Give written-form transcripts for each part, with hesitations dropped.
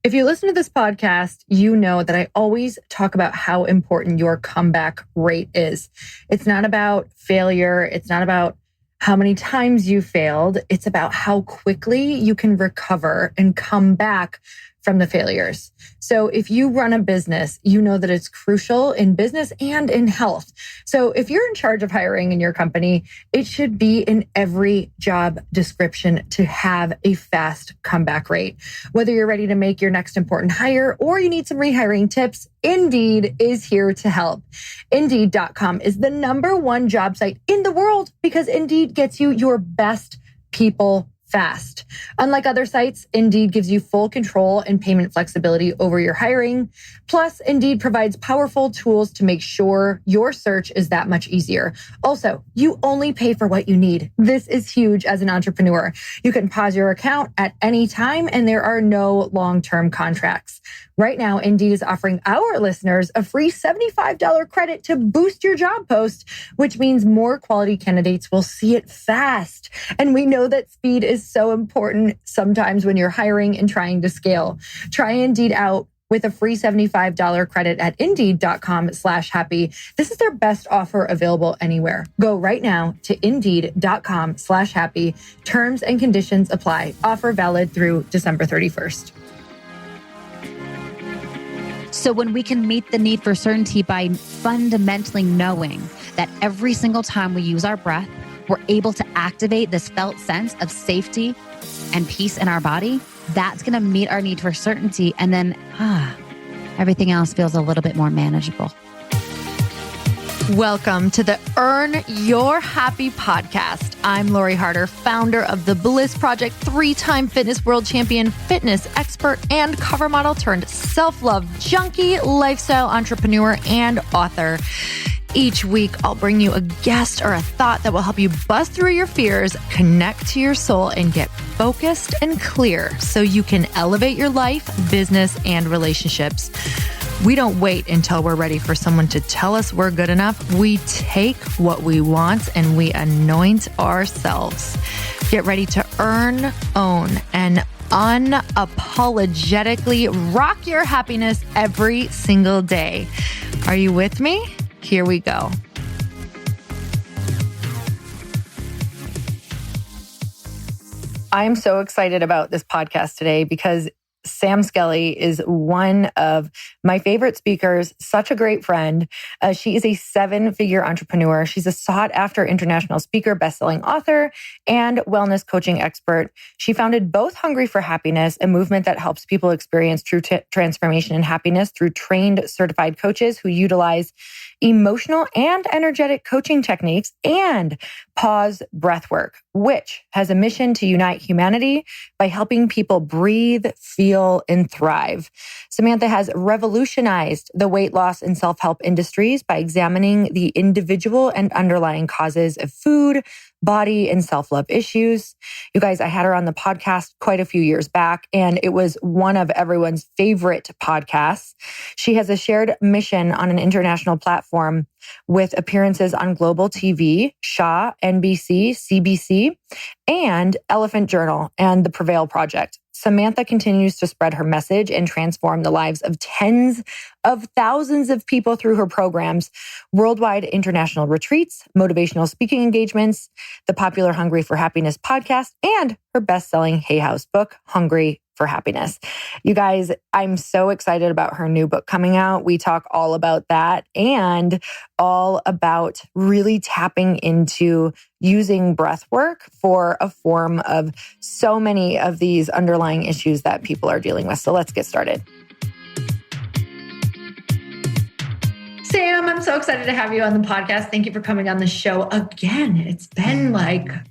If you listen to this podcast, you know that I always talk about how important your comeback rate is. It's not about failure. It's not about how many times you failed. It's about how quickly you can recover and come back from the failures. So if you run a business, you know that it's crucial in business and in health. So if you're in charge of hiring in your company, it should be in every job description to have a fast comeback rate. Whether you're ready to make your next important hire or you need some rehiring tips, Indeed is here to help. Indeed.com is the #1 job site in the world because Indeed gets you your best people fast. Unlike other sites, Indeed gives you full control and payment flexibility over your hiring. Plus, Indeed provides powerful tools to make sure your search is that much easier. Also, you only pay for what you need. This is huge as an entrepreneur. You can pause your account at any time and there are no long-term contracts. Right now, Indeed is offering our listeners a free $75 credit to boost your job post, which means more quality candidates will see it fast. And we know that speed is so important sometimes when you're hiring and trying to scale. Try Indeed out with a free $75 credit at Indeed.com/happy. This is their best offer available anywhere. Go right now to Indeed.com/happy. Terms and conditions apply. Offer valid through December 31st. So when we can meet the need for certainty by fundamentally knowing that every single time we use our breath, we're able to activate this felt sense of safety and peace in our body, that's going to meet our need for certainty. And then, everything else feels a little bit more manageable. Welcome to the Earn Your Happy podcast. I'm Lori Harder, founder of The Bliss Project, 3-time fitness world champion, fitness expert, and cover model turned self-love junkie, lifestyle entrepreneur, and author. Each week, I'll bring you a guest or a thought that will help you bust through your fears, connect to your soul, and get focused and clear so you can elevate your life, business, and relationships. We don't wait until we're ready for someone to tell us we're good enough. We take what we want and we anoint ourselves. Get ready to earn, own, and unapologetically rock your happiness every single day. Are you with me? Here we go. I am so excited about this podcast today because Sam Skelly is one of my favorite speakers, such a great friend. She is a 7-figure entrepreneur. She's a sought-after international speaker, best-selling author, and wellness coaching expert. She founded both Hungry for Happiness, a movement that helps people experience true transformation and happiness through trained, certified coaches who utilize emotional and energetic coaching techniques, and Pause Breathwork, which has a mission to unite humanity by helping people breathe, feel, and thrive. Samantha has revolutionized the weight loss and self-help industries by examining the individual and underlying causes of food, body, and self-love issues. You guys, I had her on the podcast quite a few years back, and it was one of everyone's favorite podcasts. She has a shared mission on an international platform with appearances on Global TV, Shaw, NBC, CBC, and Elephant Journal and the Prevail Project. Samantha continues to spread her message and transform the lives of tens of thousands of people through her programs, worldwide international retreats, motivational speaking engagements, the popular Hungry for Happiness podcast, and her best-selling Hay House book, Hungry for Happiness. You guys, I'm so excited about her new book coming out. We talk all about that and all about really tapping into using breath work for a form of so many of these underlying issues that people are dealing with. So let's get started. Sam, I'm so excited to have you on the podcast. Thank you for coming on the show again. It's been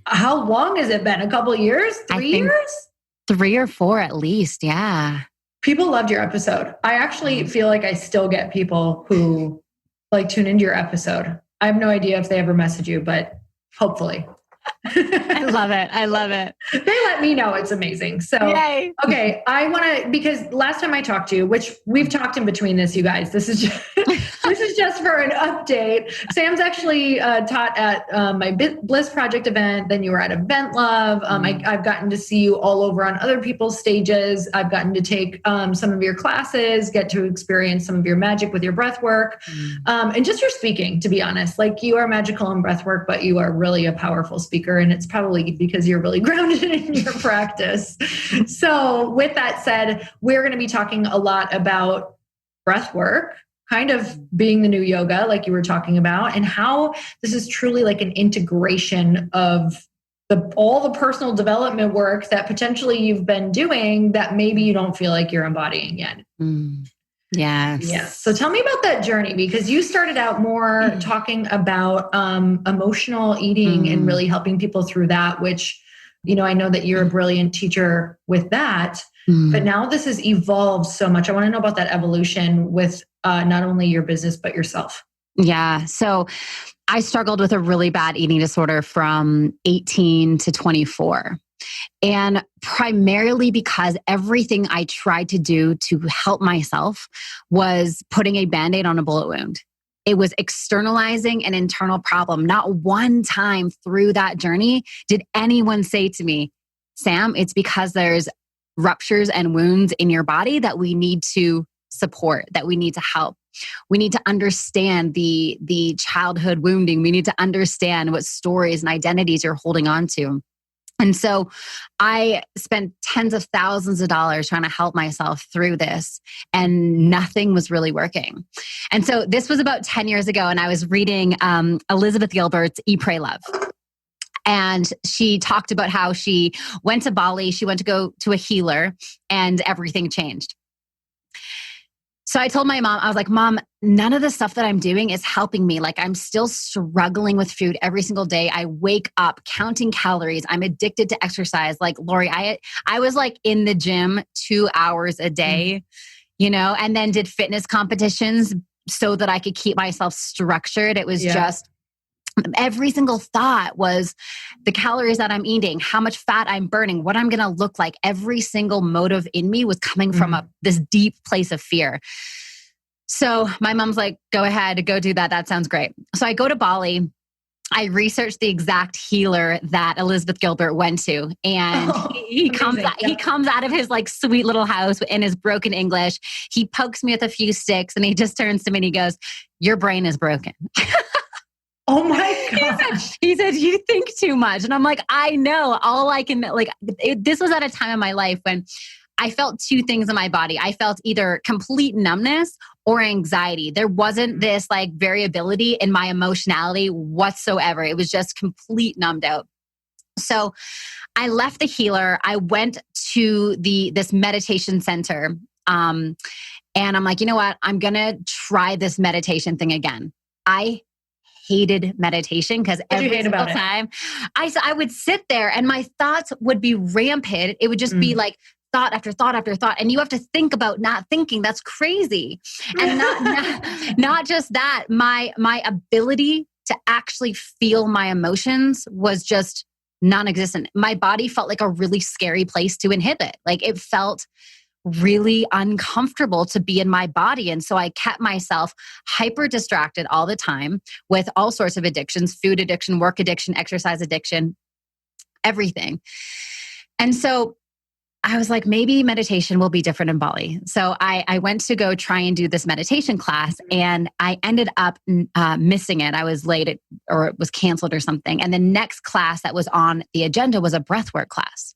how long has it been? A couple of years? 3 years? 3 or 4 at least. Yeah. People loved your episode. I actually feel like I still get people who tune into your episode. I have no idea if they ever message you, but hopefully. I love it. I love it. They let me know it's amazing. So, yay. Okay, I want to, because last time I talked to you, which we've talked in between this, you guys, this is just for an update. Sam's actually taught at my Bliss Project event. Then you were at Event Love. I've gotten to see you all over on other people's stages. I've gotten to take some of your classes, get to experience some of your magic with your breath work, and just your speaking, to be honest. Like, you are magical in breath work, but you are really a powerful speaker. And it's probably because you're really grounded in your practice. So with that said, we're going to be talking a lot about breath work, kind of being the new yoga, like you were talking about, and how this is truly like an integration of all the personal development work that potentially you've been doing that maybe you don't feel like you're embodying yet. Yes. Yeah. So tell me about that journey, because you started out more talking about emotional eating and really helping people through that, which, I know that you're a brilliant teacher with that, but now this has evolved so much. I want to know about that evolution with not only your business, but yourself. Yeah. So I struggled with a really bad eating disorder from 18 to 24. And primarily because everything I tried to do to help myself was putting a Band-Aid on a bullet wound. It was externalizing an internal problem. Not one time through that journey did anyone say to me, Sam, it's because there's ruptures and wounds in your body that we need to support, that we need to help. We need to understand the childhood wounding. We need to understand what stories and identities you're holding on to. And so I spent tens of thousands of dollars trying to help myself through this, and nothing was really working. And so this was about 10 years ago, and I was reading Elizabeth Gilbert's Eat, Pray, Love. And she talked about how she went to Bali, she went to go to a healer, and everything changed. So I told my mom, I was like, Mom, none of the stuff that I'm doing is helping me. Like, I'm still struggling with food every single day. I wake up counting calories. I'm addicted to exercise. Like, Lori, I was like in the gym 2 hours a day, and then did fitness competitions so that I could keep myself structured. It was just every single thought was the calories that I'm eating, how much fat I'm burning, what I'm going to look like. Every single motive in me was coming from this deep place of fear. So my mom's like, go ahead, go do that. That sounds great. So I go to Bali. I researched the exact healer that Elizabeth Gilbert went to. And he comes out of his like sweet little house in his broken English. He pokes me with a few sticks and he just turns to me and he goes, your brain is broken. Oh my God. He said, you think too much. And I'm like, I know. All I can, this was at a time in my life when I felt two things in my body. I felt either complete numbness or anxiety. There wasn't this like variability in my emotionality whatsoever. It was just complete numbed out. So I left the healer. I went to this meditation center. And I'm like, you know what? I'm going to try this meditation thing again. I hated meditation because every single time I would sit there and my thoughts would be rampant. It would just be like thought after thought after thought. And you have to think about not thinking. That's crazy. And not just that, my ability to actually feel my emotions was just non-existent. My body felt like a really scary place to inhibit. Like, it felt really uncomfortable to be in my body. And so I kept myself hyper distracted all the time with all sorts of addictions, food addiction, work addiction, exercise addiction, everything. And so I was like, maybe meditation will be different in Bali. So I went to go try and do this meditation class, and I ended up missing it. I was late or it was canceled or something. And the next class that was on the agenda was a breathwork class.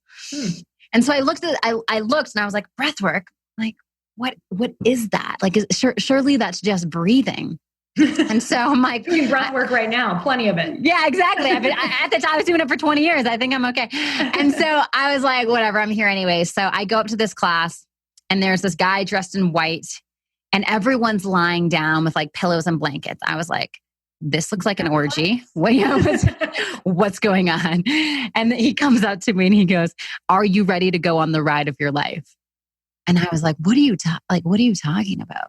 And so I looked and I was like, breathwork, like, what is that? Like, surely that's just breathing. And so I'm like, you breathwork right now, plenty of it. Yeah, exactly. At the time I was doing it for 20 years. I think I'm okay. And so I was like, whatever, I'm here anyway. So I go up to this class and there's this guy dressed in white and everyone's lying down with like pillows and blankets. I was like, this looks like an orgy. What's going on? And he comes up to me and he goes, are you ready to go on the ride of your life? And I was like, what are you talking about?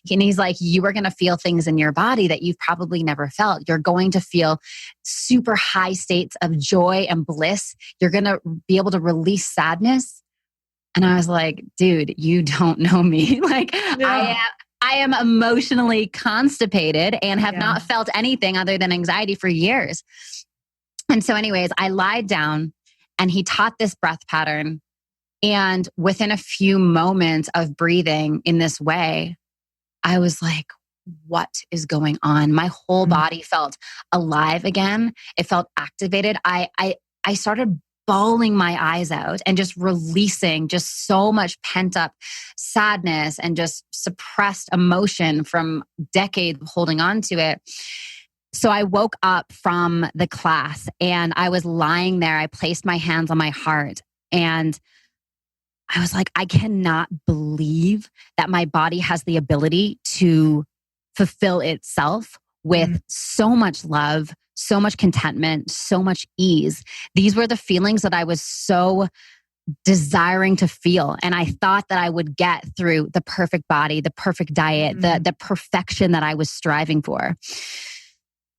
And he's like, you are going to feel things in your body that you've probably never felt. You're going to feel super high states of joy and bliss. You're going to be able to release sadness. And I was like, dude, you don't know me. Like, I am emotionally constipated and have not felt anything other than anxiety for years. And so anyways, I lied down and he taught this breath pattern. And within a few moments of breathing in this way, I was like, what is going on? My whole body felt alive again. It felt activated. I started bawling my eyes out and just releasing just so much pent up sadness and just suppressed emotion from decades of holding on to it. So I woke up from the class and I was lying there. I placed my hands on my heart and I was like, I cannot believe that my body has the ability to fulfill itself with so much love, so much contentment, so much ease. These were the feelings that I was so desiring to feel. And I thought that I would get through the perfect body, the perfect diet, the perfection that I was striving for.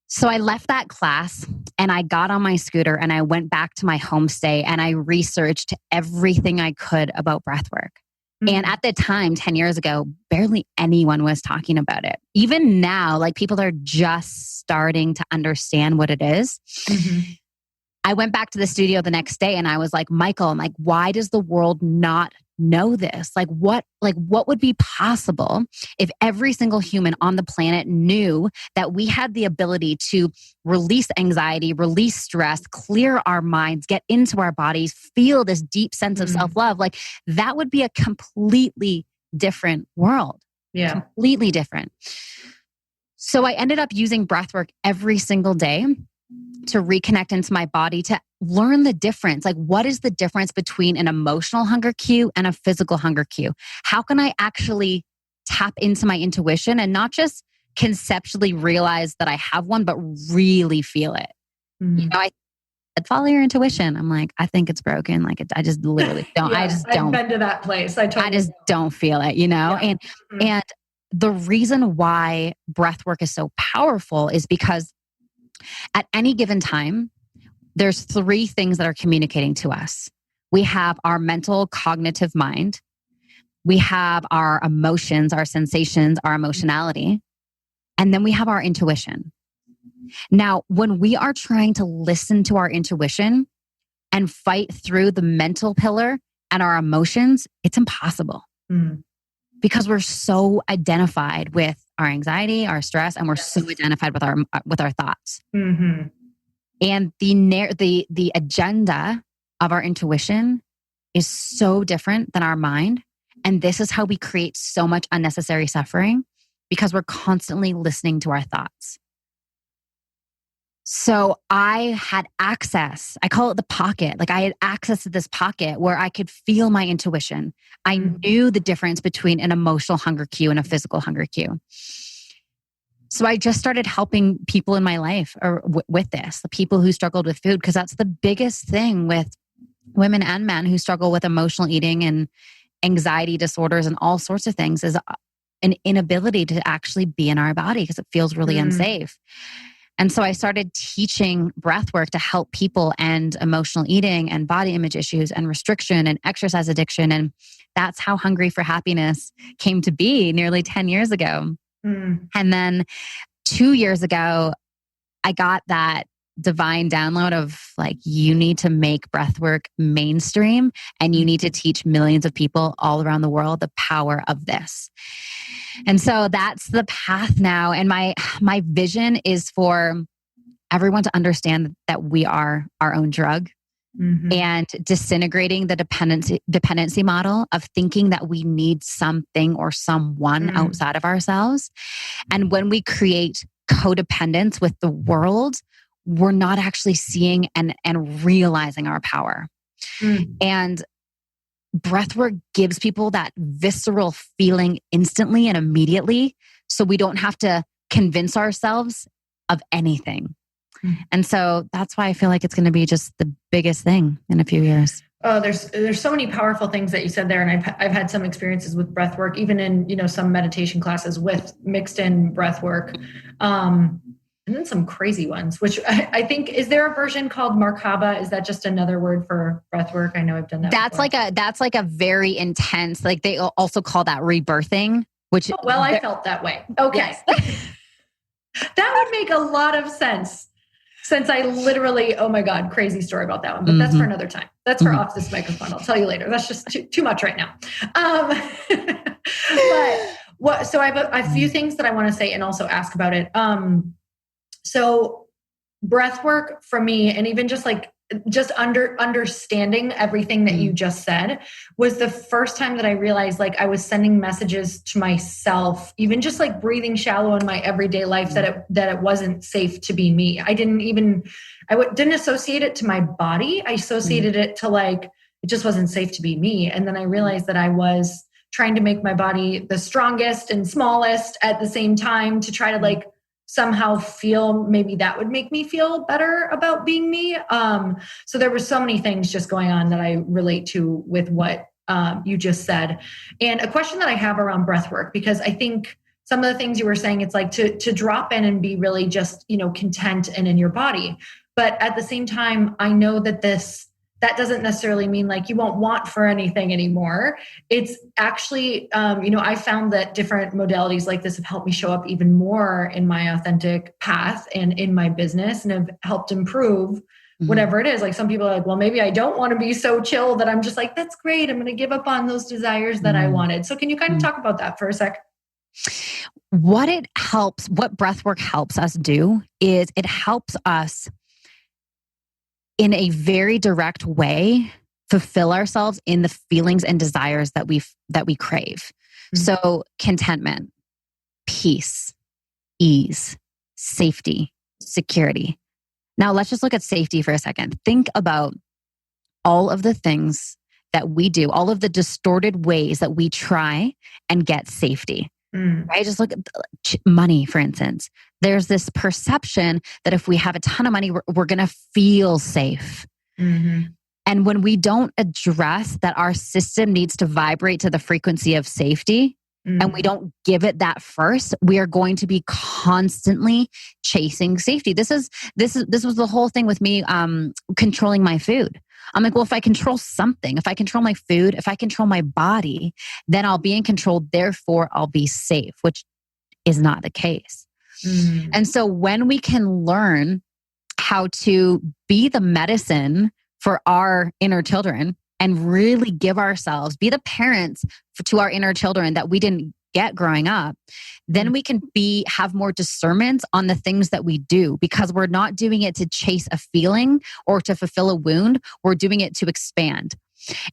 So I left that class and I got on my scooter and I went back to my homestay and I researched everything I could about breathwork. And at the time, 10 years ago, barely anyone was talking about it. Even now, like people are just starting to understand what it is. I went back to the studio the next day and I was like, Michael, I'm like, why does the world not know this? Like what would be possible if every single human on the planet knew that we had the ability to release anxiety, release stress, clear our minds, get into our bodies, feel this deep sense of self-love? Like that would be a completely different world. Yeah. Completely different. So I ended up using breathwork every single day to reconnect into my body, to learn the difference. Like, what is the difference between an emotional hunger cue and a physical hunger cue? How can I actually tap into my intuition and not just conceptually realize that I have one, but really feel it? You know, I said, follow your intuition. I'm like, I think it's broken. Like, I just literally don't. Yeah, I just don't. I've been to that place. I just don't feel it, you know? Yeah. And the reason why breathwork is so powerful is because at any given time, there's three things that are communicating to us. We have our mental cognitive mind. We have our emotions, our sensations, our emotionality. And then we have our intuition. Now, when we are trying to listen to our intuition and fight through the mental pillar and our emotions, it's impossible. Because we're so identified with our anxiety, our stress, and we're so identified with our thoughts. And the agenda of our intuition is so different than our mind. And this is how we create so much unnecessary suffering, because we're constantly listening to our thoughts. So I had access, I call it the pocket. Like I had access to this pocket where I could feel my intuition. I knew the difference between an emotional hunger cue and a physical hunger cue. So I just started helping people in my life with this, the people who struggled with food, because that's the biggest thing with women and men who struggle with emotional eating and anxiety disorders and all sorts of things, is an inability to actually be in our body because it feels really unsafe. And so I started teaching breathwork to help people end emotional eating and body image issues and restriction and exercise addiction. And that's how Hungry for Happiness came to be nearly 10 years ago. And then 2 years ago, I got that divine download of like, you need to make breathwork mainstream and you need to teach millions of people all around the world the power of this. And so that's the path now. And my vision is for everyone to understand that we are our own drug. And disintegrating the dependency model of thinking that we need something or someone outside of ourselves. And when we create codependence with the world, we're not actually seeing and realizing our power. And breathwork gives people that visceral feeling instantly and immediately, so we don't have to convince ourselves of anything. And so that's why I feel like it's going to be just the biggest thing in a few years. Oh, there's so many powerful things that you said there, and I've had some experiences with breath work, even in some meditation classes with mixed in breath work, and then some crazy ones. Which I think, is there a version called Markaba? Is that just another word for breath work? I know I've done that. That's like a very intense. Like they also call that rebirthing. Which I felt that way. Okay, yes. That would make a lot of sense. Since I literally, oh my God, crazy story about that one. But that's for another time. That's for off this microphone. I'll tell you later. That's just too much right now. So I have a few things that I want to say and also ask about it. So breath work for me, and even just understanding everything that you just said, was the first time that I realized I was sending messages to myself, even just breathing shallow in my everyday life, that it wasn't safe to be me. I didn't associate it to my body. I associated it to it just wasn't safe to be me. And then I realized that I was trying to make my body the strongest and smallest at the same time to try to somehow feel, maybe that would make me feel better about being me. So there were so many things just going on that I relate to with what you just said. And a question that I have around breath work, because I think some of the things you were saying, it's to drop in and be really just, content and in your body. But at the same time, I know that that doesn't necessarily mean you won't want for anything anymore. It's actually, I found that different modalities like this have helped me show up even more in my authentic path and in my business, and have helped improve whatever it is. Some people are well, maybe I don't want to be so chill, that I'm just that's great. I'm going to give up on those desires that I wanted. So can you kind of talk about that for a sec? What breathwork helps us do is it helps us in a very direct way fulfill ourselves in the feelings and desires that we crave. So contentment, peace, ease, safety, security. Now let's just look at safety for a second. Think about all of the things that we do, all of the distorted ways that we try and get safety. Right? Just look at money, for instance. There's this perception that if we have a ton of money, we're going to feel safe. And when we don't address that our system needs to vibrate to the frequency of safety, and we don't give it that first, we are going to be constantly chasing safety. This was the whole thing with me controlling my food. I'm well, if I control something, if I control my food, if I control my body, then I'll be in control. Therefore, I'll be safe, which is not the case. And so when we can learn how to be the medicine for our inner children and really give ourselves, be the parents to our inner children that we didn't get growing up, then we can have more discernment on the things that we do, because we're not doing it to chase a feeling or to fulfill a wound. We're doing it to expand.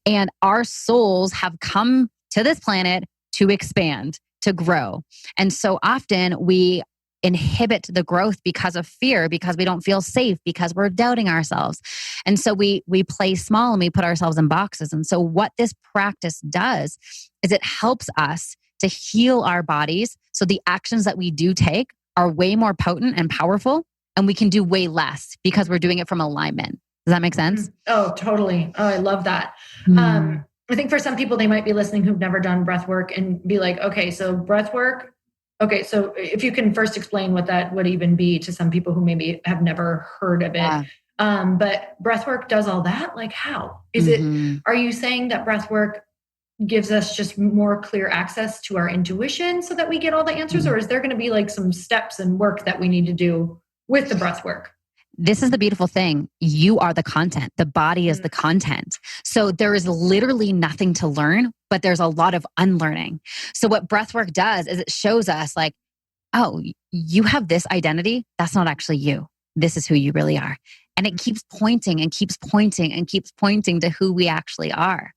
And our souls have come to this planet to expand, to grow. And so often we inhibit the growth because of fear, because we don't feel safe, because we're doubting ourselves. And so we play small and we put ourselves in boxes. And so what this practice does is it helps us to heal our bodies, so the actions that we do take are way more potent and powerful, and we can do way less because we're doing it from alignment. Does that make sense? Oh, totally. Oh, I love that. I think for some people, they might be listening who've never done breath work and be okay, so breath work. Okay, so if you can first explain what that would even be to some people who maybe have never heard of it. Yeah. But breath work does all that? How? Is it, are you saying that breath work gives us just more clear access to our intuition so that we get all the answers? Or is there going to be some steps and work that we need to do with the breath work? This is the beautiful thing. You are the content. The body is the content. So there is literally nothing to learn, but there's a lot of unlearning. So what breathwork does is it shows us oh, you have this identity. That's not actually you. This is who you really are. And it keeps pointing and keeps pointing and keeps pointing to who we actually are.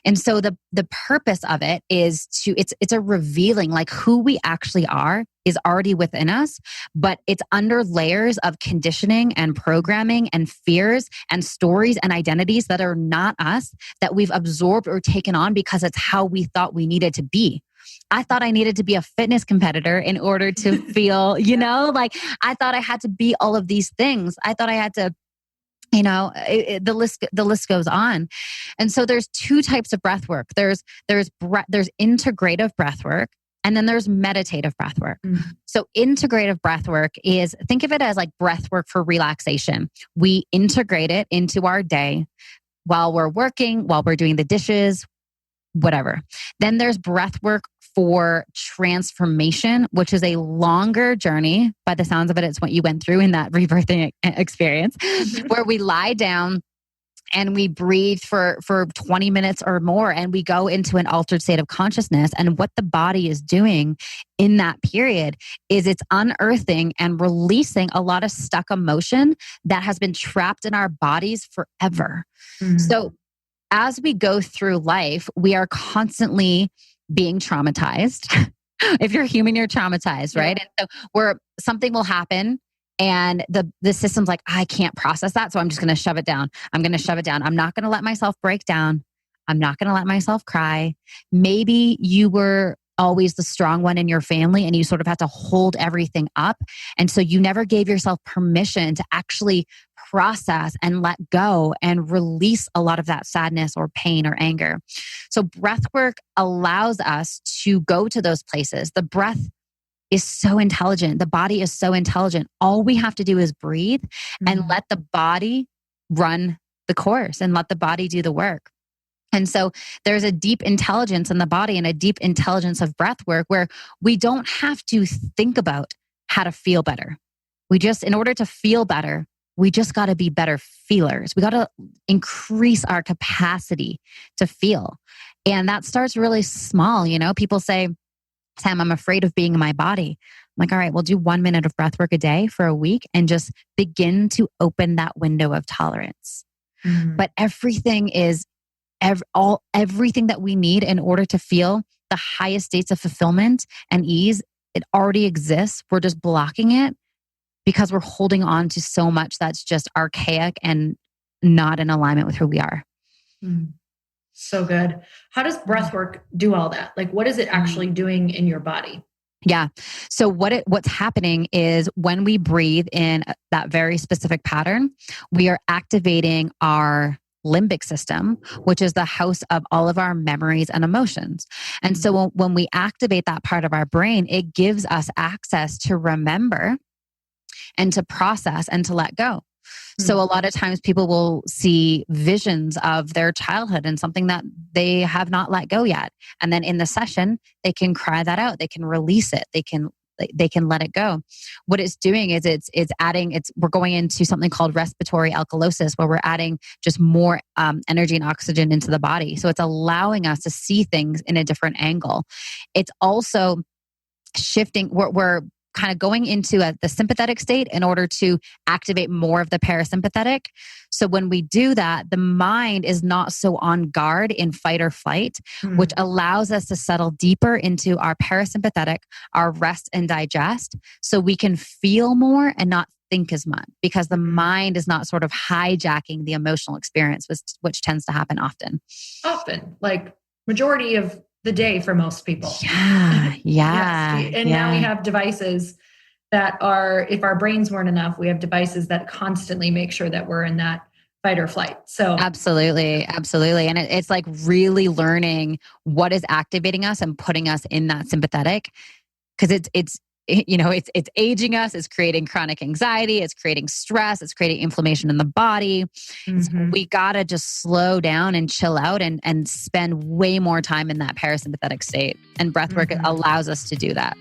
And so the purpose of it is it's a revealing, who we actually are is already within us, but it's under layers of conditioning and programming and fears and stories and identities that are not us, that we've absorbed or taken on because it's how we thought we needed to be. I thought I needed to be a fitness competitor in order to feel, I thought I had to be all of these things. I thought I had to The list goes on. And so there's two types of breath work. There's integrative breath work, and then there's meditative breath work. So integrative breath work is, think of it as like breath work for relaxation. We integrate it into our day while we're working, while we're doing the dishes, whatever. Then there's breath work for transformation, which is a longer journey. By the sounds of it, it's what you went through in that rebirthing experience, where we lie down and we breathe for 20 minutes or more, and we go into an altered state of consciousness. And what the body is doing in that period is it's unearthing and releasing a lot of stuck emotion that has been trapped in our bodies forever. So as we go through life, we are constantly being traumatized. If you're human, you're traumatized, right? And so something will happen and the system's like, I can't process that. So I'm just going to shove it down. I'm going to shove it down. I'm not going to let myself break down. I'm not going to let myself cry. Maybe you were always the strong one in your family and you sort of had to hold everything up. And so you never gave yourself permission to actually process and let go and release a lot of that sadness or pain or anger. So breath work allows us to go to those places. The breath is so intelligent. The body is so intelligent. All we have to do is breathe and let the body run the course and let the body do the work. And so there's a deep intelligence in the body and a deep intelligence of breath work where we don't have to think about how to feel better. In order to feel better, we just got to be better feelers. We got to increase our capacity to feel. And that starts really small. People say, Sam, I'm afraid of being in my body. I'm like, all right, we'll do 1 minute of breath work a day for a week and just begin to open that window of tolerance. But everything is everything that we need in order to feel the highest states of fulfillment and ease, it already exists. We're just blocking it because we're holding on to so much that's just archaic and not in alignment with who we are. So good. How does breath work do all that? Like, what is it actually doing in your body? Yeah. So what's happening is when we breathe in that very specific pattern, we are activating our limbic system, which is the house of all of our memories and emotions. And so when we activate that part of our brain, it gives us access to remember and to process and to let go. So a lot of times people will see visions of their childhood and something that they have not let go yet. And then in the session, they can cry that out. They can release it. They can let it go. What it's doing is we're going into something called respiratory alkalosis, where we're adding just more energy and oxygen into the body. So it's allowing us to see things in a different angle. It's also shifting. We're kind of going into the sympathetic state in order to activate more of the parasympathetic. So when we do that, the mind is not so on guard in fight or flight, which allows us to settle deeper into our parasympathetic, our rest and digest, so we can feel more and not think as much, because the mind is not sort of hijacking the emotional experience, which tends to happen often. Like majority of the day for most people. Yeah. Yes. And now we have devices that are, if our brains weren't enough, we have devices that constantly make sure that we're in that fight or flight. So absolutely. And it's like really learning what is activating us and putting us in that sympathetic, because it's aging us, it's creating chronic anxiety, it's creating stress, it's creating inflammation in the body. We got to just slow down and chill out and spend way more time in that parasympathetic state. And breathwork allows us to do that.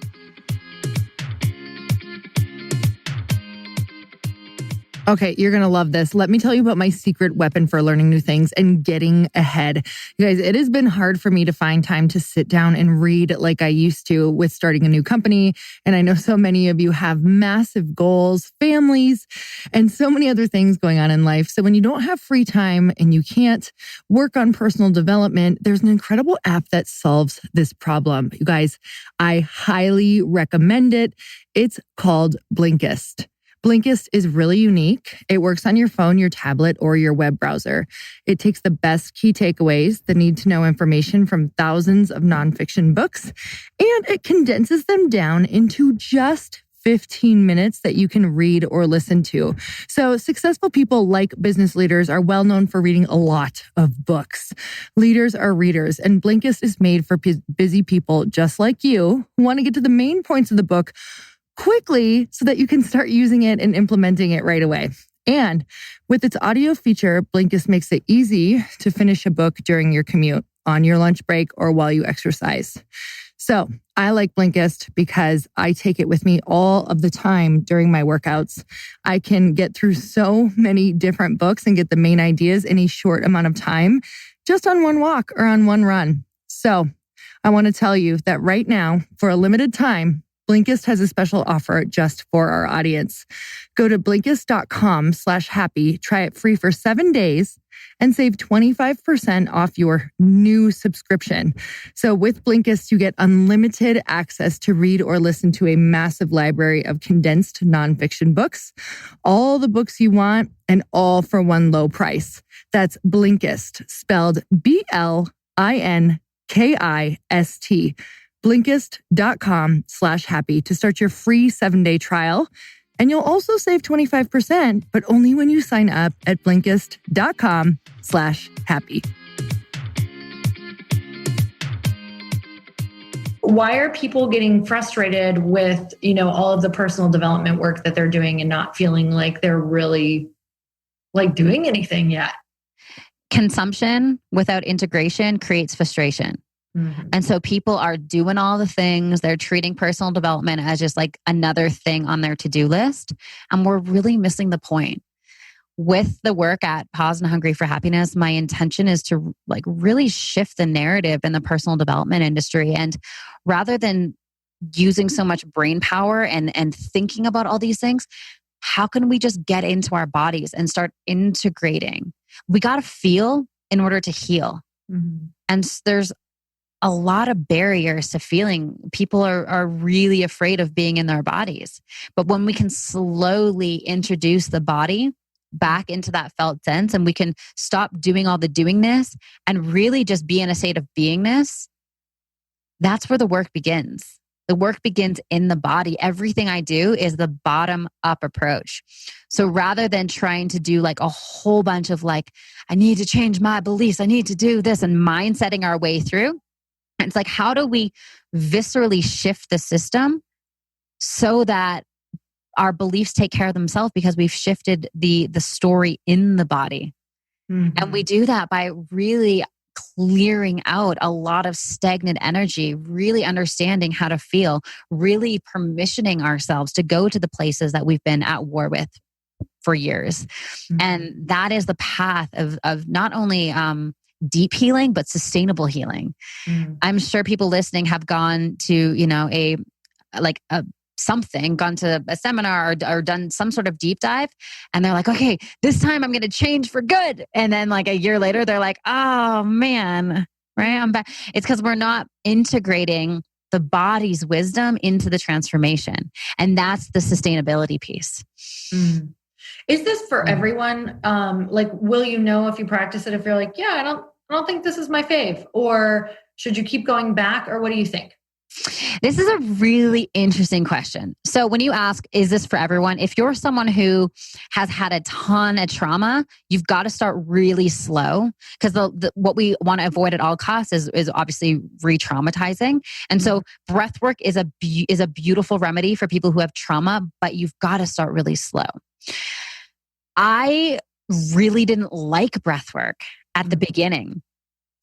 Okay, you're going to love this. Let me tell you about my secret weapon for learning new things and getting ahead. You guys, it has been hard for me to find time to sit down and read like I used to with starting a new company. And I know so many of you have massive goals, families, and so many other things going on in life. So when you don't have free time and you can't work on personal development, there's an incredible app that solves this problem. You guys, I highly recommend it. It's called Blinkist. Blinkist is really unique. It works on your phone, your tablet, or your web browser. It takes the best key takeaways, the need-to-know information from thousands of nonfiction books, and it condenses them down into just 15 minutes that you can read or listen to. So successful people like business leaders are well known for reading a lot of books. Leaders are readers, and Blinkist is made for busy people just like you who want to get to the main points of the book quickly so that you can start using it and implementing it right away. And with its audio feature, Blinkist makes it easy to finish a book during your commute, on your lunch break, or while you exercise. So I like Blinkist because I take it with me all of the time during my workouts. I can get through so many different books and get the main ideas in a short amount of time, just on one walk or on one run. So I want to tell you that right now, for a limited time, Blinkist has a special offer just for our audience. Go to Blinkist.com/happy, try it free for 7 days, and save 25% off your new subscription. So with Blinkist, you get unlimited access to read or listen to a massive library of condensed nonfiction books, all the books you want, and all for one low price. That's Blinkist, spelled BLINKIST. Blinkist.com/happy to start your free 7-day trial. And you'll also save 25%, but only when you sign up at Blinkist.com/happy. Why are people getting frustrated with, all of the personal development work that they're doing and not feeling like they're really doing anything yet? Consumption without integration creates frustration. Mm-hmm. And so people are doing all the things. They're treating personal development as just like another thing on their to-do list. And we're really missing the point. With the work at Pause and Hungry for Happiness, my intention is to really shift the narrative in the personal development industry. And rather than using so much brain power and thinking about all these things, how can we just get into our bodies and start integrating? We got to feel in order to heal. Mm-hmm. And there's a lot of barriers to feeling. People are really afraid of being in their bodies. But when we can slowly introduce the body back into that felt sense, and we can stop doing all the doingness and really just be in a state of beingness, that's where the work begins. The work begins in the body. Everything I do is the bottom up approach. So rather than trying to do a whole bunch of I need to change my beliefs, I need to do this, and mindsetting our way through, it's how do we viscerally shift the system so that our beliefs take care of themselves because we've shifted the story in the body. Mm-hmm. And we do that by really clearing out a lot of stagnant energy, really understanding how to feel, really permissioning ourselves to go to the places that we've been at war with for years. Mm-hmm. And that is the path of not only deep healing, but sustainable healing. Mm. I'm sure people listening have gone to, gone to a seminar or done some sort of deep dive. And they're like, okay, this time I'm going to change for good. And then a year later, they're like, oh man, right? I'm back. It's because we're not integrating the body's wisdom into the transformation. And that's the sustainability piece. Mm. Is this for everyone? Will you know if you practice it, if you're like, yeah, I don't think this is my fave, or should you keep going back, or what do you think? This is a really interesting question. So when you ask, is this for everyone? If you're someone who has had a ton of trauma, you've got to start really slow, because what we want to avoid at all costs is obviously re-traumatizing. And so breath work is a beautiful remedy for people who have trauma, but you've got to start really slow. I really didn't like breath work at the beginning.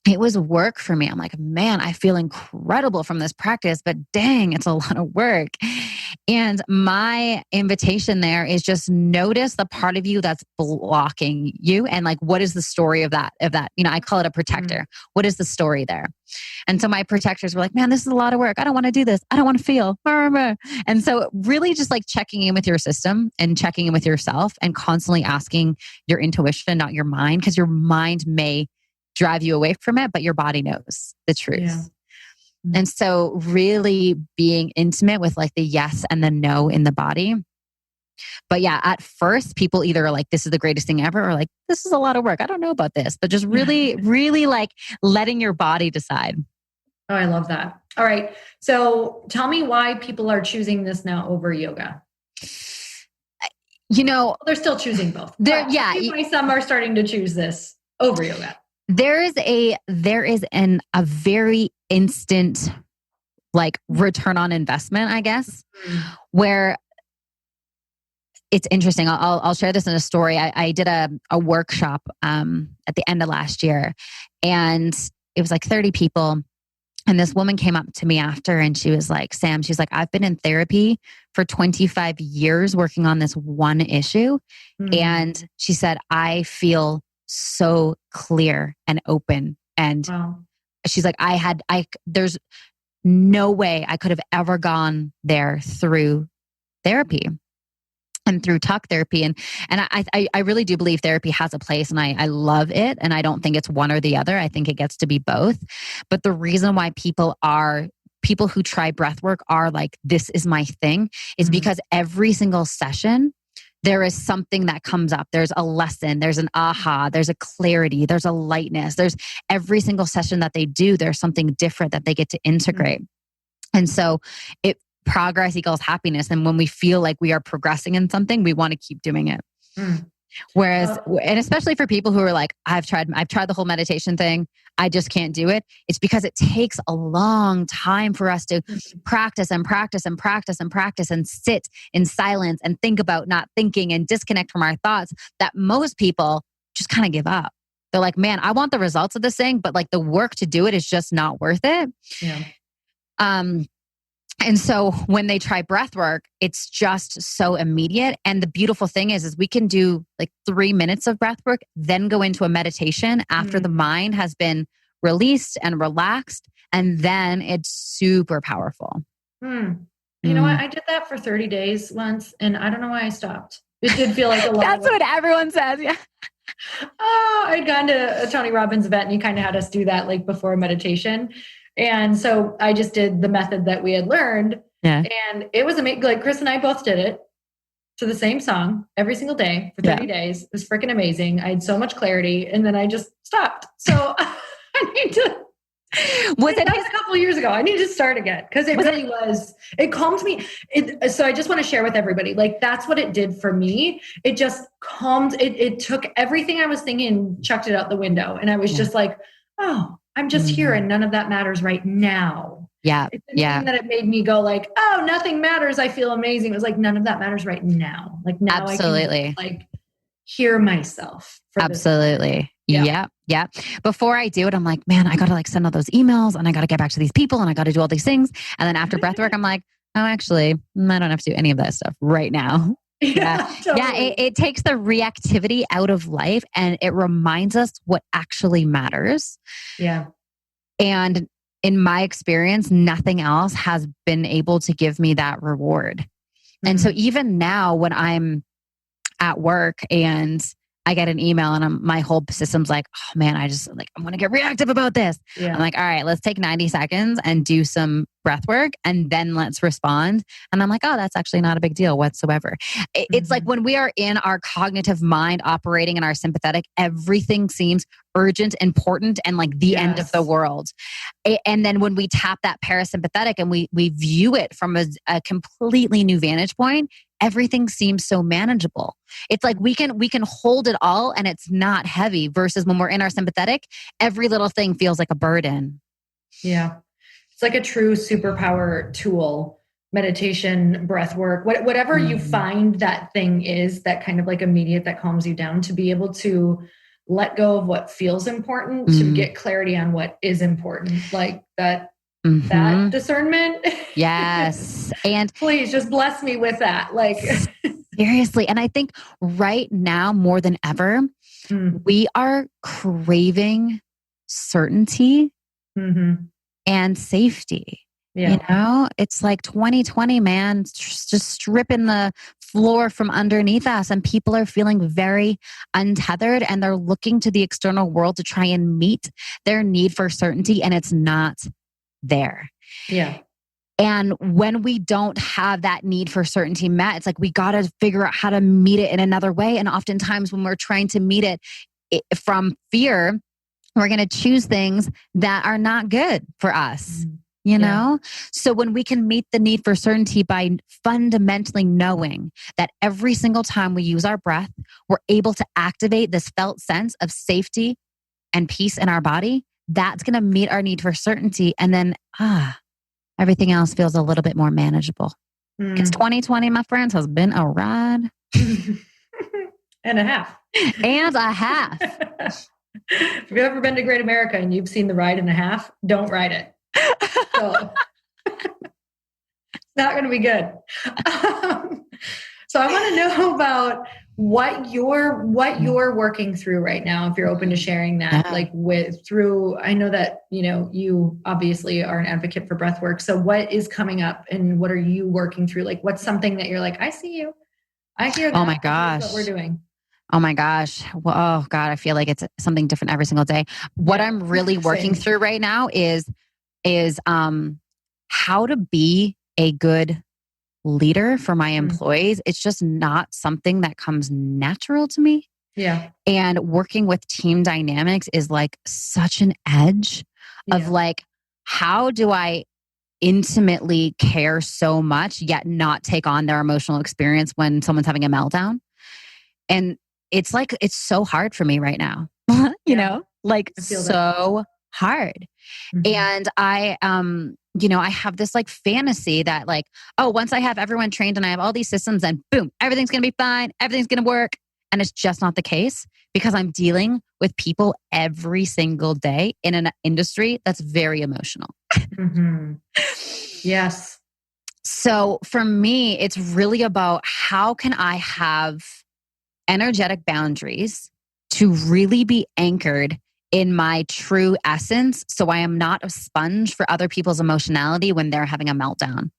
It was work for me. I'm like, man, I feel incredible from this practice, but dang, it's a lot of work. And my invitation there is just notice the part of you that's blocking you. And what is the story of that? I call it a protector. Mm-hmm. What is the story there? And so my protectors were like, man, this is a lot of work. I don't want to do this. I don't want to feel. And so really just checking in with your system and checking in with yourself and constantly asking your intuition, not your mind, because your mind may drive you away from it, but your body knows the truth. Yeah. Mm-hmm. And so really being intimate with the yes and the no in the body. But yeah, at first people either are like, this is the greatest thing ever, or this is a lot of work. I don't know about this, but just really, really letting your body decide. Oh, I love that. All right. So tell me why people are choosing this now over yoga. They're still choosing both. Tell me why some are starting to choose this over yoga. There is a very instant return on investment, I guess, where it's interesting. I'll share this in a story. I did a workshop at the end of last year, and it was 30 people. And this woman came up to me after and she was like, Sam, she's like, I've been in therapy for 25 years working on this one issue. And she said, I feel so clear and open. And she's like, there's no way I could have ever gone there through therapy and through talk therapy. And I really do believe therapy has a place, and I love it. And I don't think it's one or the other. I think it gets to be both. But the reason why people who try breath work are like, this is my thing, is because every single session, there is something that comes up. There's a lesson, there's an aha, there's a clarity, there's a lightness. There's every single session that they do, there's something different that they get to integrate. And so progress equals happiness. And when we feel like we are progressing in something, we want to keep doing it. Whereas, and especially for people who are like, I've tried the whole meditation thing, I just can't do it. It's because it takes a long time for us to practice and practice and practice and practice and sit in silence and think about not thinking and disconnect from our thoughts, that most people just kind of give up. They're like, man, I want the results of this thing, but the work to do it is just not worth it. Yeah. And so when they try breath work, it's just so immediate. And the beautiful thing is we can do 3 minutes of breath work, then go into a meditation after the mind has been released and relaxed. And then it's super powerful. You know what? I did that for 30 days once, and I don't know why I stopped. It did feel like a lot. That's what everyone says. Yeah. I'd gone to a Tony Robbins event, and he kind of had us do that before meditation. And so I just did the method that we had learned. Yeah. And it was amazing. Chris and I both did it to the same song every single day for 30 days. It was freaking amazing. I had so much clarity, and then I just stopped. So I need to. That was a couple of years ago. I need to start again because it calmed me. So I just want to share with everybody, that's what it did for me. It just calmed, it took everything I was thinking and chucked it out the window. And I was just like, oh, I'm just here and none of that matters right now. Yeah. It didn't mean that it made me go oh, nothing matters. I feel amazing. It was none of that matters right now. Now absolutely. I can hear myself. Absolutely. Yeah. Before I do it, I'm like, man, I got to send all those emails and I got to get back to these people and I got to do all these things. And then after breath work, I'm like, oh, actually, I don't have to do any of that stuff right now. Yeah. Totally. Yeah. It takes the reactivity out of life and it reminds us what actually matters. Yeah. And in my experience, nothing else has been able to give me that reward. And so even now when I'm at work and I get an email and my whole system's like, oh man, I want to get reactive about this. Yeah. I'm like, all right, let's take 90 seconds and do some breath work and then let's respond. And I'm like, oh, that's actually not a big deal whatsoever. It's like when we are in our cognitive mind operating in our sympathetic, everything seems urgent, important, and the end of the world. And then when we tap that parasympathetic and we view it from a completely new vantage point, everything seems so manageable. It's like we can hold it all and it's not heavy versus when we're in our sympathetic, every little thing feels like a burden. Yeah. It's like a true superpower tool, meditation, breath work, whatever you find that thing is, that kind of immediate, that calms you down, to be able to let go of what feels important, to get clarity on what is important, that. That discernment. Yes. And please just bless me with that. Seriously. And I think right now more than ever, we are craving certainty and safety. Yeah. It's 2020, man, just stripping the floor from underneath us, and people are feeling very untethered and they're looking to the external world to try and meet their need for certainty, and it's not there. Yeah. And when we don't have that need for certainty met, it's we got to figure out how to meet it in another way. And oftentimes when we're trying to meet it from fear, we're going to choose things that are not good for us. you know? So when we can meet the need for certainty by fundamentally knowing that every single time we use our breath, we're able to activate this felt sense of safety and peace in our body, that's going to meet our need for certainty. And then, everything else feels a little bit more manageable. Because 2020, my friends, has been a ride. And a half. And a half. If you've ever been to Great America and you've seen the ride and a half, don't ride it. So, it's not going to be good. So I want to know about what you're working through right now, if you're open to sharing that, like I know that, you obviously are an advocate for breath work. So what is coming up and what are you working through? Like, what's something that you're like, I see you, I hear that. Oh my gosh. Here's what we're doing. Oh my gosh. Well, oh God, I feel like it's something different every single day. What I'm really working through right now is how to be a good leader for my employees. It's just not something that comes natural to me. Yeah. And working with team dynamics is like such an edge of like, how do I intimately care so much yet not take on their emotional experience when someone's having a meltdown? And it's like, it's so hard for me right now, you know, like so hard. And I have this like fantasy that like, oh, once I have everyone trained and I have all these systems, then boom, everything's going to be fine. Everything's going to work. And it's just not the case because I'm dealing with people every single day in an industry that's very emotional. Yes. So for me, it's really about how can I have energetic boundaries to really be anchored in my true essence, so I am not a sponge for other people's emotionality when they're having a meltdown.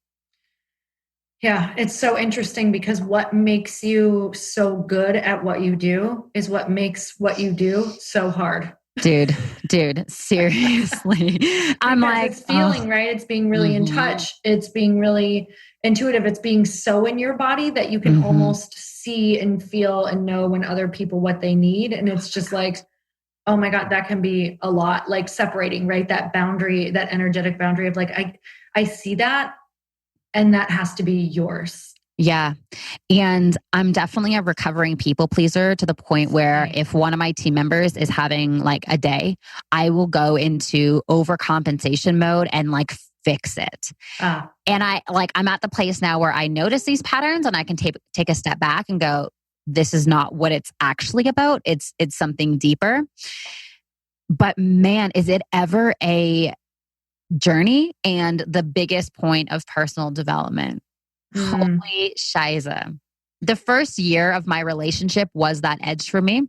Yeah, it's so interesting because what makes you so good at what you do is what makes what you do so hard. Dude, seriously. I'm like, it's feeling, right? It's being really in touch. It's being really intuitive. It's being so in your body that you can almost see and feel and know when other people what they need. And it's just like, oh my God, that can be a lot, like separating, right? That boundary, that energetic boundary of like, I see that and that has to be yours. Yeah. And I'm definitely a recovering people pleaser to the point where if one of my team members is having like a day, I will go into overcompensation mode and like fix it. And I'm at the place now where I notice these patterns and I can take a step back and go, this is not what it's actually about. It's something deeper. But man, is it ever a journey and the biggest point of personal development. Holy shiza. The first year of my relationship was that edge for me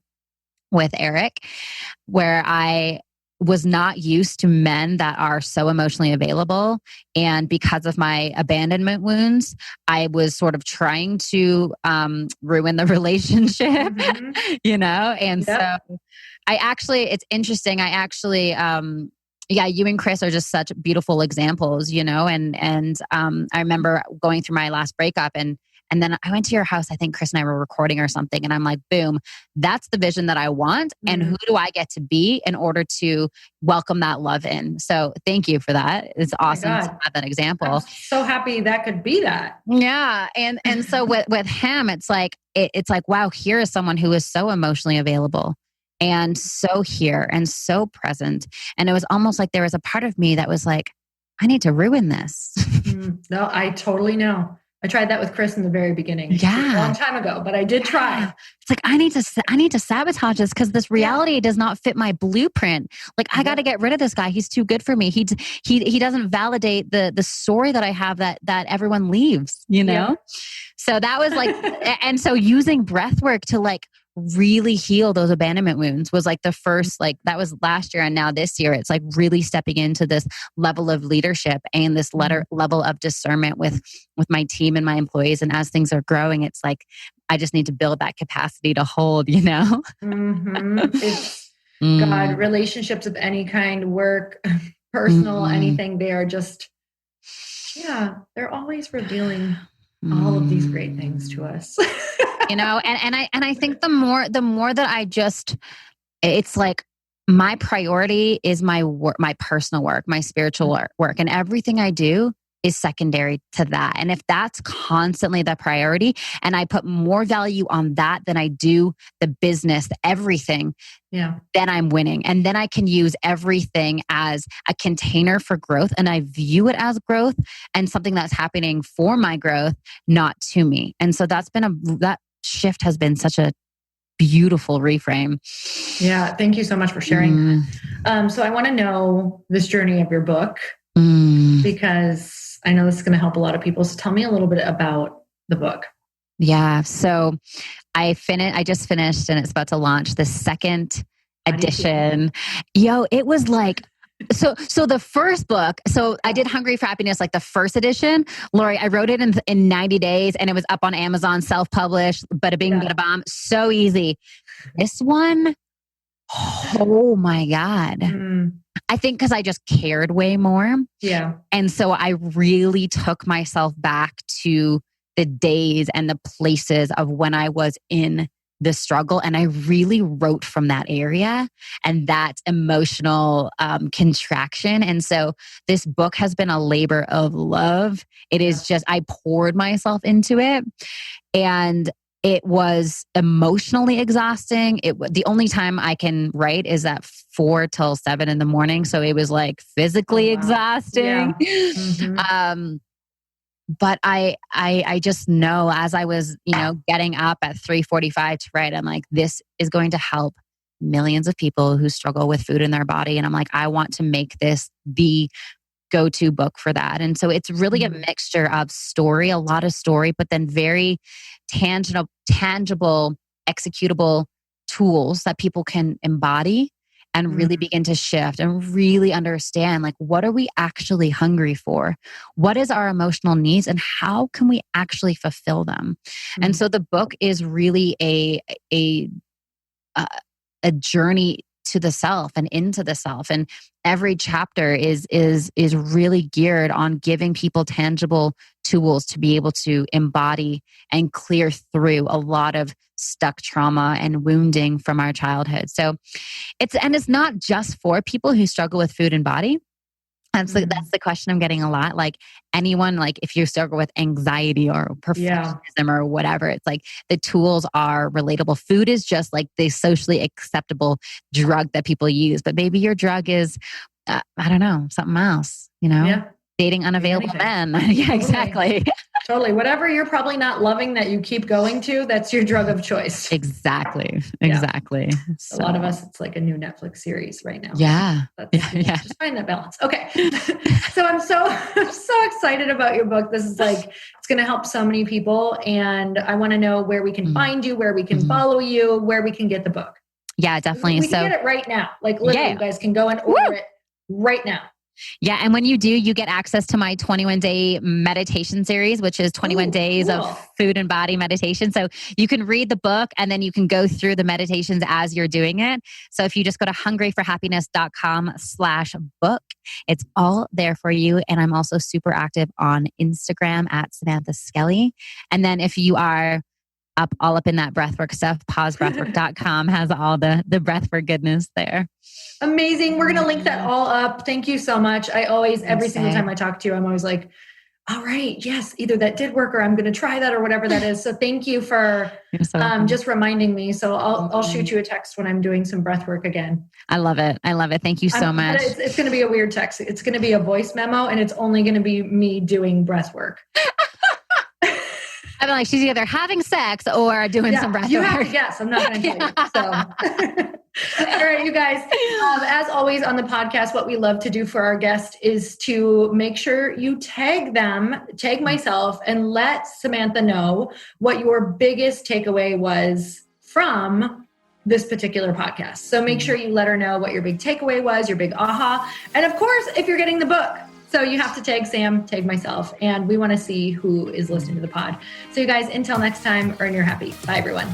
with Eric, where I was not used to men that are so emotionally available. And because of my abandonment wounds, I was sort of trying to ruin the relationship, you know? And so it's interesting. You and Chris are just such beautiful examples, you know? And I remember going through my last breakup and then I went to your house. I think Chris and I were recording or something. And I'm like, boom, that's the vision that I want. And who do I get to be in order to welcome that love in? So thank you for that. It's awesome to have that example. I'm so happy that could be that. Yeah. And so with him, it's like, wow, here is someone who is so emotionally available and so here and so present. And it was almost like there was a part of me that was like, I need to ruin this. No, I totally know. I tried that with Chris in the very beginning. Yeah. A long time ago, but I did try. It's like, I need to sabotage this because this reality does not fit my blueprint. Like, I got to get rid of this guy. He's too good for me. He doesn't validate the story that I have that everyone leaves, you know? Yeah. So that was like, and so using breath work to like really heal those abandonment wounds was like the first, like that was last year. And now this year, it's like really stepping into this level of leadership and this level of discernment with my team and my employees. And as things are growing, it's like, I just need to build that capacity to hold, you know? It's God, relationships of any kind, work, personal, anything, they are just, they're always revealing all of these great things to us. You know, and I think the more that I just, it's like my priority is my work, my personal work, my spiritual work, and everything I do is secondary to that. And if that's constantly the priority and I put more value on that than I do the business, everything, then I'm winning. And then I can use everything as a container for growth. And I view it as growth and something that's happening for my growth, not to me. And so that shift has been such a beautiful reframe. Yeah. Thank you so much for sharing that. So I want to know this journey of your book because I know this is going to help a lot of people. So tell me a little bit about the book. Yeah. So I just finished and it's about to launch the second edition. It was like, so the first book, so I did Hungry for Happiness, like the first edition, Lori, I wrote it in 90 days and it was up on Amazon, self-published, bada bing, bada bomb. So easy. This one, oh my God. I think because I just cared way more. Yeah. And so I really took myself back to the days and the places of when I was in the struggle. And I really wrote from that area and that emotional contraction. And so this book has been a labor of love. It is just, I poured myself into it. And it was emotionally exhausting. The only time I can write is at 4 till 7 in the morning. So it was like physically exhausting. Yeah. But I just know as I was, getting up at 3:45 to write, I'm like, this is going to help millions of people who struggle with food in their body. And I'm like, I want to make this the go-to book for that. And so it's really a mixture of story, a lot of story, but then very tangible, executable tools that people can embody and really begin to shift and really understand, like, what are we actually hungry for? What is our emotional needs and how can we actually fulfill them? And so the book is really a journey to the self and into the self. And every chapter is really geared on giving people tangible tools to be able to embody and clear through a lot of stuck trauma and wounding from our childhood. So it's not just for people who struggle with food and body. And so that's the question I'm getting a lot. Like anyone, like if you struggle with anxiety or perfectionism or whatever, it's like the tools are relatable. Food is just like the socially acceptable drug that people use. But maybe your drug is, I don't know, something else, dating unavailable men. Yeah, exactly. Totally. Whatever you're probably not loving that you keep going to, that's your drug of choice. Exactly. So, a lot of us, it's like a new Netflix series right now. Yeah. Just find that balance. Okay. So I'm so excited about your book. This is like, it's going to help so many people. And I want to know where we can find you, where we can follow you, where we can get the book. Yeah, definitely. We can get it right now. Like literally you guys can go and order it right now. Yeah. And when you do, you get access to my 21-day meditation series, which is 21 days of food and body meditation. So you can read the book and then you can go through the meditations as you're doing it. So if you just go to hungryforhappiness.com/book, it's all there for you. And I'm also super active on Instagram at Samantha Skelly. And then if you are all up in that breathwork stuff, pausebreathwork.com has all the breathwork goodness there. Amazing. We're going to link that all up. Thank you so much. I always, every single time I talk to you, I'm always like, all right, yes, either that did work or I'm going to try that or whatever that is. So thank you for just reminding me. So I'll shoot you a text when I'm doing some breath work again. I love it. Thank you so much. It's going to be a weird text. It's going to be a voice memo and it's only going to be me doing breath work. I'm like, she's either having sex or doing some breath work. You have to guess. I'm not going to tell you. So. All right, you guys. As always on the podcast, what we love to do for our guest is to make sure you tag myself, and let Samantha know what your biggest takeaway was from this particular podcast. So make sure you let her know what your big takeaway was, your big aha. And of course, if you're getting the book. So you have to tag Sam, tag myself, and we want to see who is listening to the pod. So you guys, until next time, earn your happy. Bye, everyone.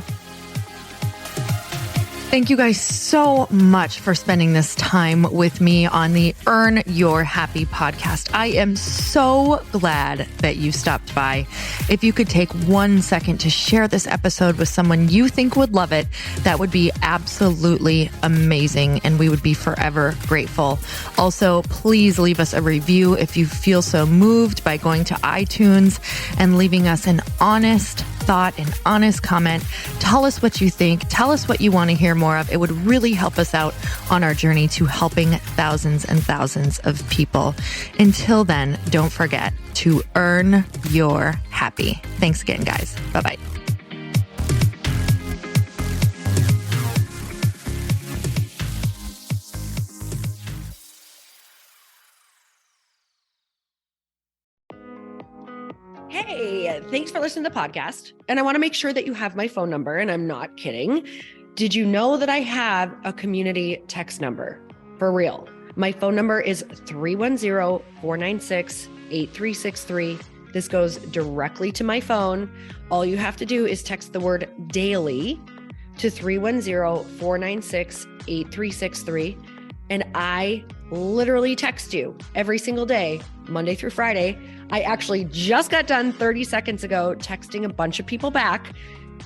Thank you guys so much for spending this time with me on the Earn Your Happy podcast. I am so glad that you stopped by. If you could take 1 second to share this episode with someone you think would love it, that would be absolutely amazing, and we would be forever grateful. Also, please leave us a review if you feel so moved by going to iTunes and leaving us an honest thought, an honest comment. Tell us what you think. Tell us what you want to hear more of. It would really help us out on our journey to helping thousands and thousands of people. Until then, don't forget to earn your happy. Thanks again, guys. Bye-bye. Hey, thanks for listening to the podcast. And I want to make sure that you have my phone number, and I'm not kidding. Did you know that I have a community text number? For real. My phone number is 310-496-8363. This goes directly to my phone. All you have to do is text the word daily to 310-496-8363. And I literally text you every single day, Monday through Friday. I actually just got done 30 seconds ago texting a bunch of people back,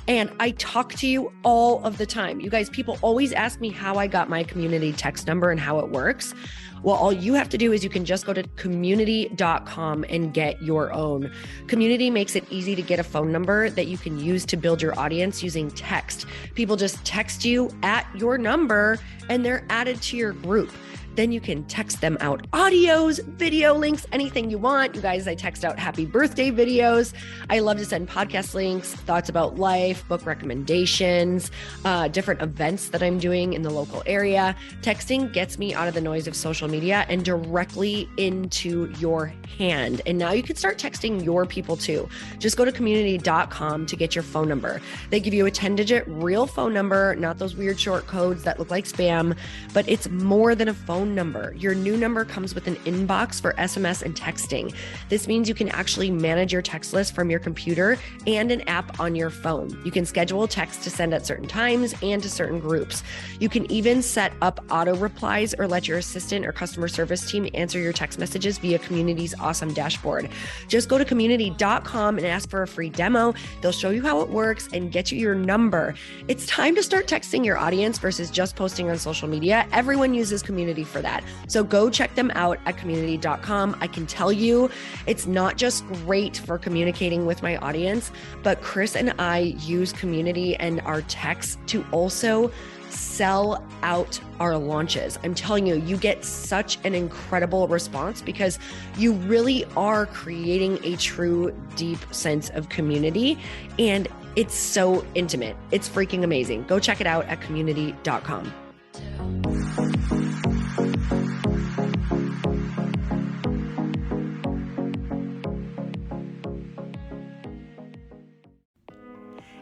and I talk to you all of the time. You guys, people always ask me how I got my community text number and how it works. Well, all you have to do is you can just go to community.com and get your own. Community makes it easy to get a phone number that you can use to build your audience using text. People just text you at your number and they're added to your group. Then you can text them out audios, video links, anything you want. You guys, I text out happy birthday videos. I love to send podcast links, thoughts about life, book recommendations, different events that I'm doing in the local area. Texting gets me out of the noise of social media and directly into your hand. And now you can start texting your people too. Just go to community.com to get your phone number. They give you a 10-digit real phone number, not those weird short codes that look like spam, but it's more than a phone number. Your new number comes with an inbox for SMS and texting. This means you can actually manage your text list from your computer and an app on your phone. You can schedule text to send at certain times and to certain groups. You can even set up auto replies or let your assistant or customer service team answer your text messages via Community's awesome dashboard. Just go to community.com and ask for a free demo. They'll show you how it works and get you your number. It's time to start texting your audience versus just posting on social media. Everyone uses Community for that. So go check them out at community.com. I can tell you it's not just great for communicating with my audience, but Chris and I use Community and our texts to also sell out our launches. I'm telling you, you get such an incredible response because you really are creating a true, deep sense of community. And it's so intimate. It's freaking amazing. Go check it out at community.com.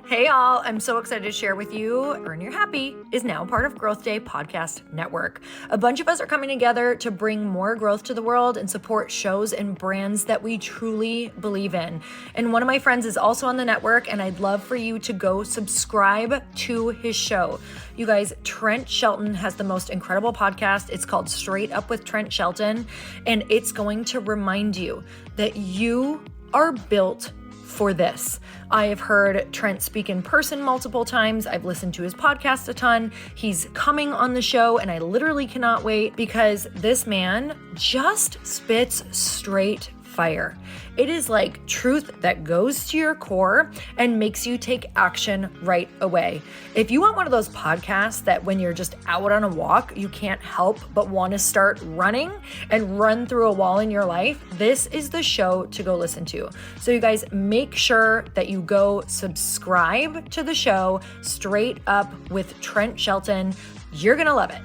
Hey all, I'm so excited to share with you, Earn Your Happy is now part of Growth Day Podcast Network. A bunch of us are coming together to bring more growth to the world and support shows and brands that we truly believe in. And one of my friends is also on the network, and I'd love for you to go subscribe to his show. You guys, Trent Shelton has the most incredible podcast. It's called Straight Up with Trent Shelton, and it's going to remind you that you are built for this. I have heard Trent speak in person multiple times. I've listened to his podcast a ton. He's coming on the show, and I literally cannot wait because this man just spits straight fire. It is like truth that goes to your core and makes you take action right away. If you want one of those podcasts that when you're just out on a walk, you can't help but want to start running and run through a wall in your life, this is the show to go listen to. So you guys, make sure that you go subscribe to the show, Straight Up with Trent Shelton. You're going to love it.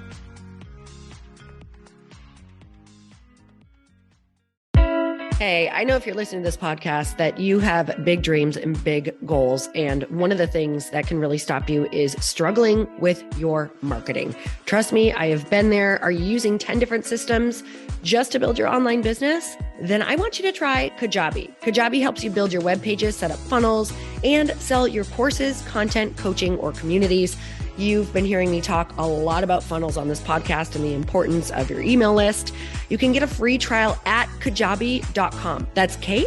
Hey, I know if you're listening to this podcast that you have big dreams and big goals. And one of the things that can really stop you is struggling with your marketing. Trust me, I have been there. Are you using 10 different systems just to build your online business? Then I want you to try Kajabi. Kajabi helps you build your web pages, set up funnels, and sell your courses, content, coaching, or communities. You've been hearing me talk a lot about funnels on this podcast and the importance of your email list. You can get a free trial at kajabi.com. That's Kajabi.com.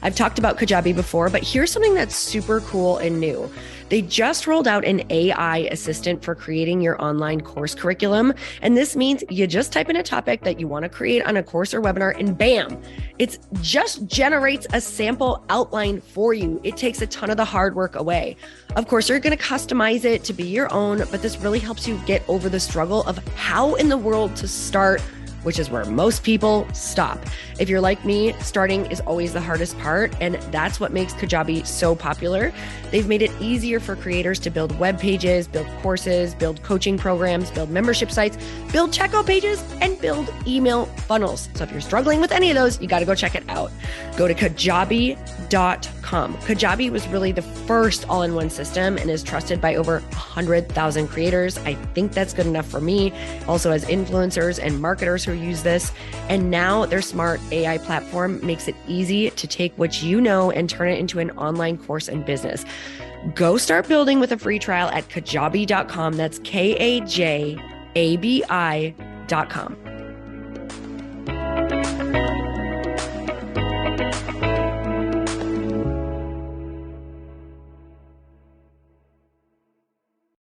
I've talked about Kajabi before, but here's something that's super cool and new. They just rolled out an AI assistant for creating your online course curriculum. And this means you just type in a topic that you want to create on a course or webinar, and bam, it just generates a sample outline for you. It takes a ton of the hard work away. Of course, you're going to customize it to be your own, but this really helps you get over the struggle of how in the world to start, which is where most people stop. If you're like me, starting is always the hardest part, and that's what makes Kajabi so popular. They've made it easier for creators to build web pages, build courses, build coaching programs, build membership sites, build checkout pages, and build email funnels. So if you're struggling with any of those, you got to go check it out. Go to kajabi.com. Kajabi was really the first all-in-one system and is trusted by over 100,000 creators. I think that's good enough for me. Also, as influencers and marketers who use this. And now their smart AI platform makes it easy to take what you know and turn it into an online course and business. Go start building with a free trial at kajabi.com. That's Kajabi.com.